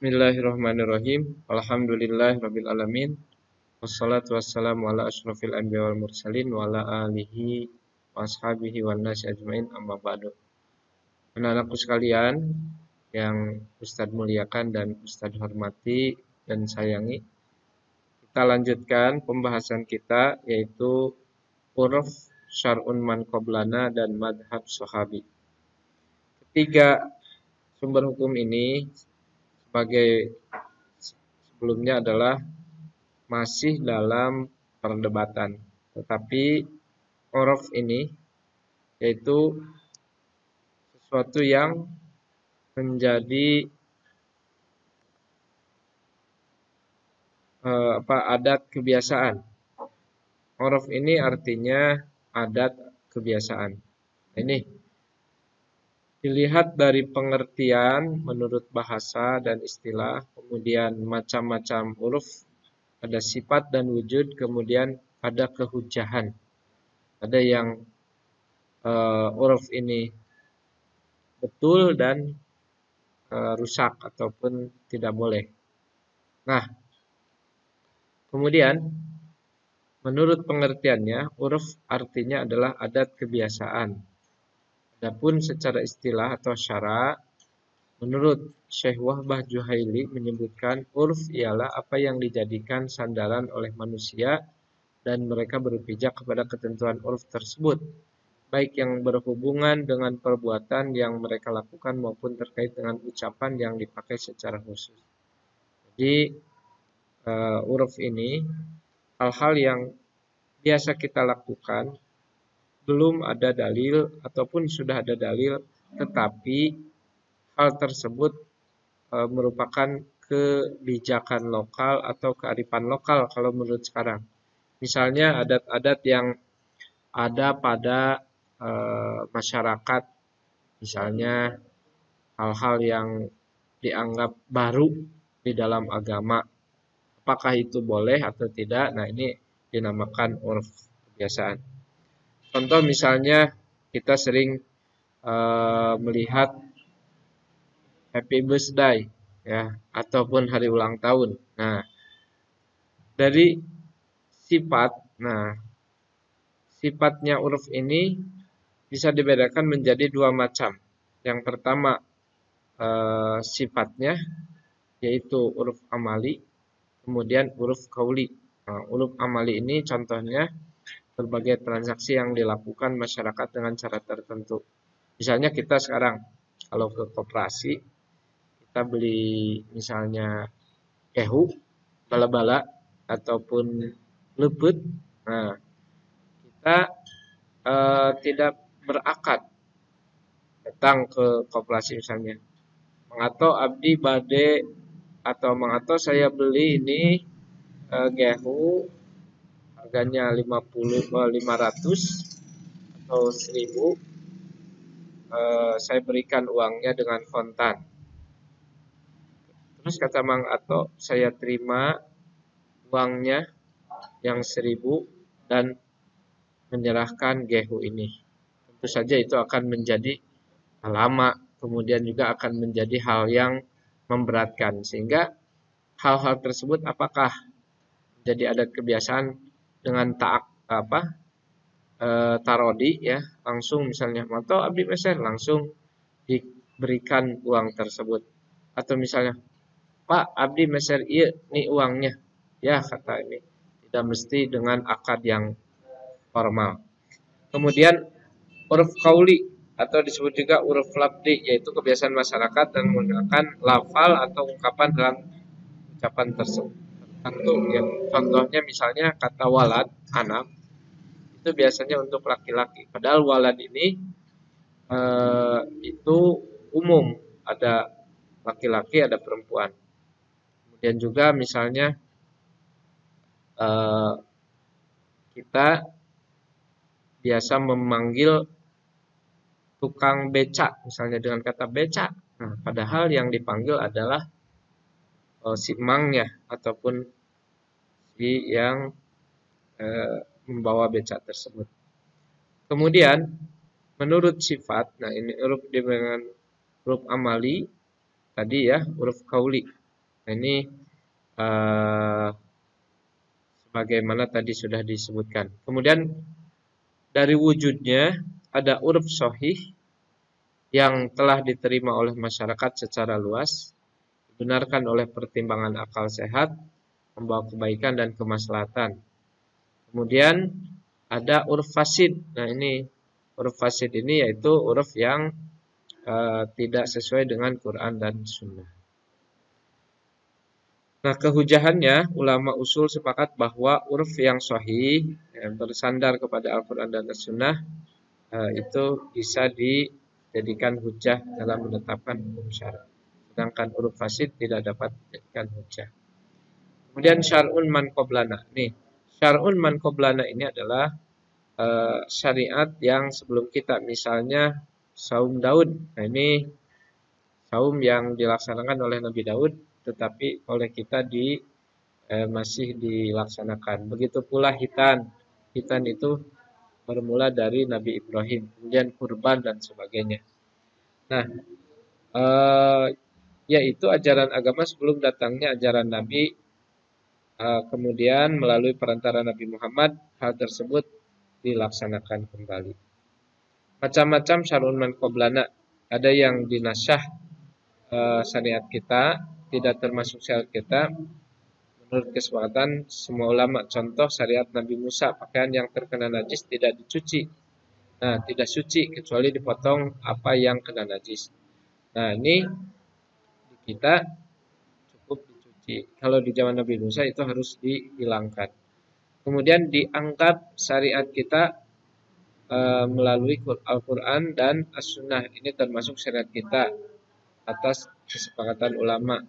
Bismillahirrahmanirrahim. Alhamdulillahirabbil alamin. Wassalatu wassalamu ala asyrofil anbiya wal mursalin wa ala alihi wa ashabihi wan nasi ajmain amma ba'du. Anak-anakku sekalian yang Ustadz muliakan dan Ustadz hormati dan sayangi, kita lanjutkan pembahasan kita yaitu huruf syar'un man qablana dan madhab sahabi. Ketiga sumber hukum ini sebagai sebelumnya adalah masih dalam perdebatan, tetapi huruf ini yaitu sesuatu yang menjadi adat kebiasaan. Huruf ini artinya adat kebiasaan. Ini dilihat dari pengertian menurut bahasa dan istilah, kemudian macam-macam huruf, ada sifat dan wujud, kemudian ada kehujahan. Ada yang huruf ini betul dan rusak ataupun tidak boleh. Nah, kemudian menurut pengertiannya, huruf artinya adalah adat kebiasaan. Adapun secara istilah atau syara, menurut Syekh Wahbah Juhaili menyebutkan huruf ialah apa yang dijadikan sandaran oleh manusia dan mereka berpijak kepada ketentuan huruf tersebut, baik yang berhubungan dengan perbuatan yang mereka lakukan maupun terkait dengan ucapan yang dipakai secara khusus. Jadi huruf ini hal-hal yang biasa kita lakukan, belum ada dalil ataupun sudah ada dalil, tetapi hal tersebut merupakan kebijakan lokal atau kearifan lokal kalau menurut sekarang. Misalnya adat-adat yang ada pada masyarakat, misalnya hal-hal yang dianggap baru di dalam agama, apakah itu boleh atau tidak? Nah, ini dinamakan uruf kebiasaan. Contoh misalnya kita sering melihat happy birthday ya, ataupun hari ulang tahun. Nah, dari sifat, sifatnya huruf ini bisa dibedakan menjadi dua macam. Yang pertama sifatnya yaitu huruf amali, kemudian huruf qauli. Nah, huruf amali ini contohnya berbagai transaksi yang dilakukan masyarakat dengan cara tertentu. Misalnya kita sekarang kalau ke koperasi, kita beli misalnya kehu, bala-bala, ataupun lepet. Nah, kita tidak berakad datang ke koperasi misalnya. Mengato abdi bade atau mengato saya beli ini gehu harganya 500 atau 1000, saya berikan uangnya dengan kontan. Terus kata Mang Ato, saya terima uangnya yang 1000 dan menyerahkan gehu ini. Tentu saja itu akan menjadi lama, kemudian juga akan menjadi hal yang memberatkan, sehingga hal-hal tersebut apakah menjadi adat kebiasaan dengan tarodi ya, langsung misalnya atau abdi meser langsung diberikan uang tersebut, atau misalnya Pak abdi meser iya nih uangnya ya, kata ini tidak mesti dengan akad yang formal. Kemudian huruf qauli atau disebut juga huruf lafzi, yaitu kebiasaan masyarakat dan menggunakan lafal atau ungkapan dalam ucapan tersebut tertentu ya. Contohnya misalnya kata walad, anak, itu biasanya untuk laki-laki. Padahal walad ini itu umum, ada laki-laki, ada perempuan. Kemudian juga misalnya kita biasa memanggil tukang becak misalnya dengan kata becak. Nah, padahal yang dipanggil adalah si mangnya ataupun si yang membawa becak tersebut. Kemudian menurut sifat, nah ini huruf dengan huruf amali tadi ya, huruf qauli. Nah, ini eh, sebagaimana tadi sudah disebutkan. Kemudian dari wujudnya ada uruf sahih yang telah diterima oleh masyarakat secara luas, dibenarkan oleh pertimbangan akal sehat, membawa kebaikan dan kemaslahatan. Kemudian ada uruf fasid. Nah, ini uruf fasid ini yaitu uruf yang tidak sesuai dengan Quran dan Sunnah. Nah, kehujahannya ulama usul sepakat bahwa uruf yang sahih yang bersandar kepada Al-Quran dan As-Sunnah itu bisa dijadikan hujah dalam menetapkan hukum syara. Sedangkan uruf fasid tidak dapat dijadikan hujah. Kemudian syar'un man qoblana. Nih, syar'un man qoblana ini adalah syariat yang sebelum kita, misalnya saum Daud. Nah, ini saum yang dilaksanakan oleh Nabi Daud, tetapi oleh kita masih dilaksanakan. Begitu pula hitan. Hitan itu bermula dari Nabi Ibrahim, kemudian kurban dan sebagainya. Nah, eh, yaitu ajaran agama sebelum datangnya ajaran Nabi, kemudian melalui perantara Nabi Muhammad, hal tersebut dilaksanakan kembali. Macam-macam syar'un man qoblana. Ada yang dinasyah syariat kita, tidak termasuk syariat kita. Menurut kesepakatan semua ulama, contoh syariat Nabi Musa, pakaian yang terkena najis tidak dicuci. Nah, tidak suci kecuali dipotong apa yang kena najis. Nah, ini di kita cukup dicuci. Kalau di zaman Nabi Musa itu harus dihilangkan. Kemudian dianggap syariat kita melalui Al-Quran dan As-Sunnah. Ini termasuk syariat kita atas kesepakatan ulama.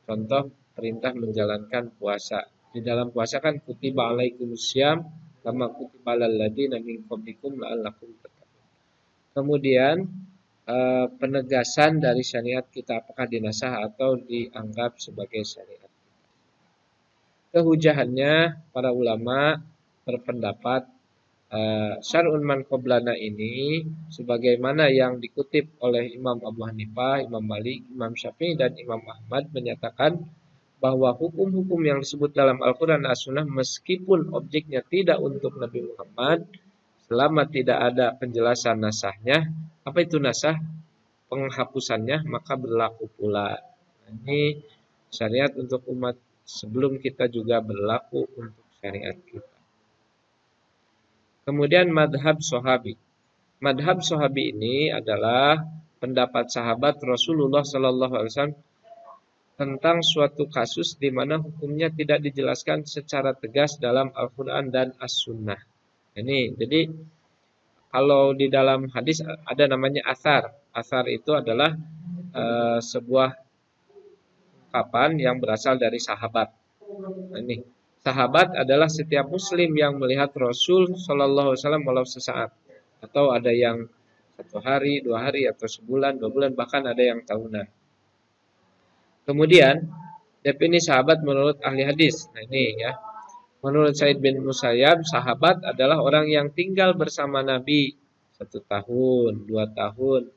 Contoh perintah menjalankan puasa. Di dalam puasa kan kutiba alaikumussyam kama kutiba alal ladzina min qablikum la'allakum tattaqun. Kemudian penegasan dari syariat kita apakah dinasah atau dianggap sebagai syariat. Kehujahannya para ulama berpendapat syar'un man qoblana ini sebagaimana yang dikutip oleh Imam Abu Hanifah, Imam Malik, Imam Syafi'i dan Imam Ahmad menyatakan bahwa hukum-hukum yang disebut dalam Al-Quran dan As-Sunnah meskipun objeknya tidak untuk Nabi Muhammad, selama tidak ada penjelasan nasahnya, apa itu nasah? Penghapusannya, maka berlaku pula. Ini syariat untuk umat sebelum kita juga berlaku untuk syariat kita. Kemudian madhab sahabi. Madhab sahabi ini adalah pendapat sahabat Rasulullah SAW tentang suatu kasus di mana hukumnya tidak dijelaskan secara tegas dalam Al-Quran dan As-Sunnah. Ini, jadi kalau di dalam hadis ada namanya asar. Asar itu adalah sebuah ungkapan yang berasal dari sahabat. Nah, ini sahabat adalah setiap muslim yang melihat Rasul Shallallahu Alaihi Wasallam walau sesaat, atau ada yang 1 hari, 2 hari, atau sebulan, 2 bulan, bahkan ada yang tahunan. Kemudian definisi sahabat menurut ahli hadis. Nah, ini ya. Menurut Said bin Musayyab, sahabat adalah orang yang tinggal bersama Nabi 1 tahun, 2 tahun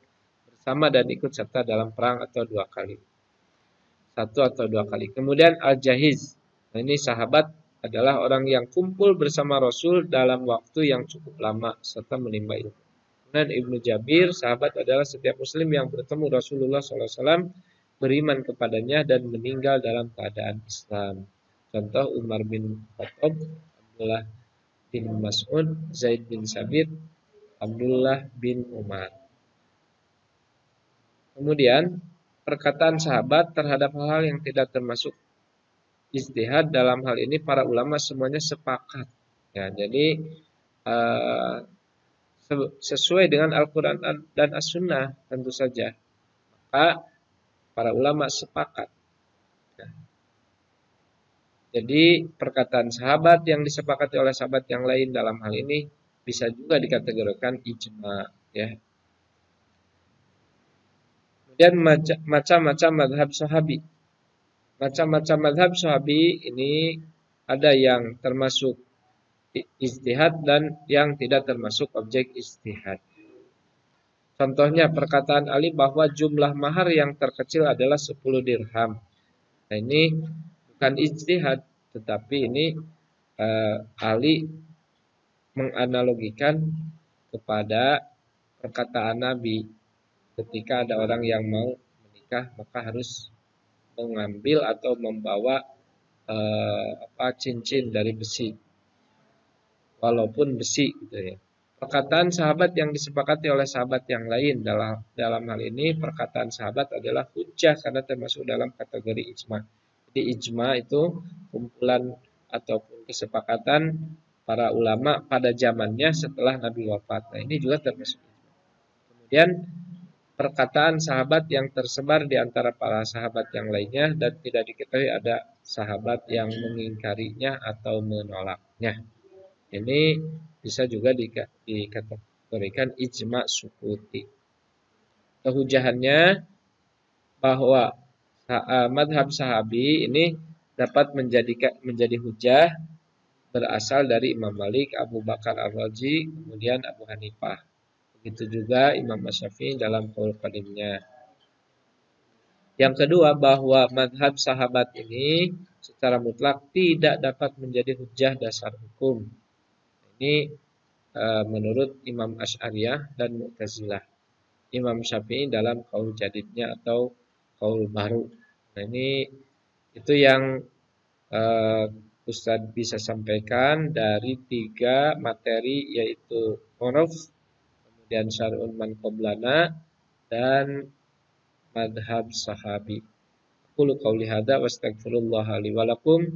bersama dan ikut serta dalam perang atau 2 kali. 1 atau 2 kali. Kemudian al-jahiz. Nah, ini sahabat adalah orang yang kumpul bersama Rasul dalam waktu yang cukup lama serta menimba ilmu. Dan Ibnu Jabir, sahabat adalah setiap muslim yang bertemu Rasulullah SAW, beriman kepadanya dan meninggal dalam keadaan Islam. Contoh Umar bin Khattab, Abdullah bin Mas'ud, Zaid bin Sabit, Abdullah bin Umar. Kemudian perkataan sahabat terhadap hal-hal yang tidak termasuk ijtihad, dalam hal ini para ulama semuanya sepakat. Ya, jadi sesuai dengan Al-Quran dan As-Sunnah tentu saja. Maka para ulama sepakat. Ya. Jadi perkataan sahabat yang disepakati oleh sahabat yang lain dalam hal ini bisa juga dikategorikan ijma. Ya. Kemudian macam-macam madhab sahabi. Macam-macam madhab sahabi ini ada yang termasuk ijtihad dan yang tidak termasuk objek ijtihad. Contohnya perkataan Ali bahwa jumlah mahar yang terkecil adalah 10 dirham. Nah, ini bukan ijtihad, tetapi ini Ali menganalogikan kepada perkataan Nabi. Ketika ada orang yang mau menikah, maka harus mengambil atau membawa cincin dari besi, walaupun besi gitu ya. Perkataan sahabat yang disepakati oleh sahabat yang lain dalam hal ini, perkataan sahabat adalah hujjah karena termasuk dalam kategori ijma. Jadi ijma itu kumpulan ataupun kesepakatan para ulama pada zamannya setelah Nabi wafat. Nah, ini juga termasuk ijma. Kemudian perkataan sahabat yang tersebar di antara para sahabat yang lainnya dan tidak diketahui ada sahabat yang mengingkarinya atau menolaknya. Ini bisa juga dikategorikan ijma sukuti. Kehujahannya bahwa madhab sahabi ini dapat menjadi hujah berasal dari Imam Malik, Abu Bakar Ar-Razi, kemudian Abu Hanifah. Begitu juga Imam Syafi'i dalam qaul qadimnya. Yang kedua, bahwa madhab sahabat ini secara mutlak tidak dapat menjadi hujah dasar hukum. Ini menurut Imam Asy'ariyah dan Mu'tazilah. Imam Syafi'i dalam qaul jadidnya atau qaul baru. Nah, ini itu yang Ustadz bisa sampaikan dari 3 materi, yaitu uruf, kemudian syar'un man qablana, dan madhab sahabi. Qul qouli hadza wastaghfirullah li wa lakum.